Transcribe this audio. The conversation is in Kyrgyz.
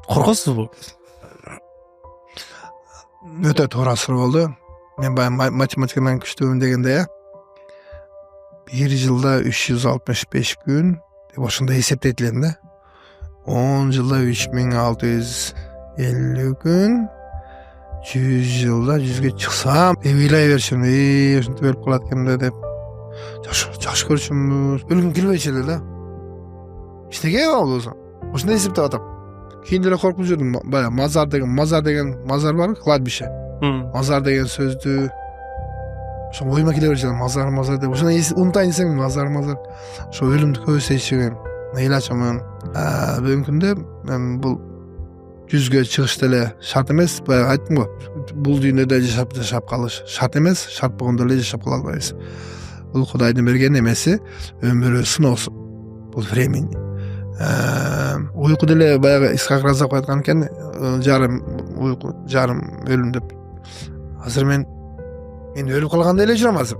Коркосузбу? Öte toora suroo boldu. Men bayağı matematikadan күчтүүмүн дегенде ya. Bir yılda 365 gün ошондо эсептетилген да. 10 yılda 3650 gün. 100 yılda 100'ge çıksam eylay berişim. Ошентип өлүп калат экенде деп. Жакшы көрчүмүз. Өлгүм келбейчү эле да. Иштеге болсо. Ошондо эсептеп атам. Кийин деле коркуп жүрдүм. Баягы мазар деген мазар бар, кладбище. Мазар деген сөздү ошо оюма келе берчү. Мазар деп. Ошону унутайын десең мазар. Ошо өлүмдү көп эстечүгөн. Ыйлачамын. Бүгүнкү күндө мен бул 100'гө чыгыш деле шарт эмес. Баягы айттым го. Бул дүйнөдө жашап калыш шарт эмес. Шарт болгондо эле жашап кала албайбыз. Бул Кудайдын берген эмеси, өмүрү сыноосу. Бул времени. Уйку деле баягы Исхак Разаков айткан экен, жарым уйку, жарым өлүм деп. Азыр мен өлүп калгандай эле жүрөм азыр.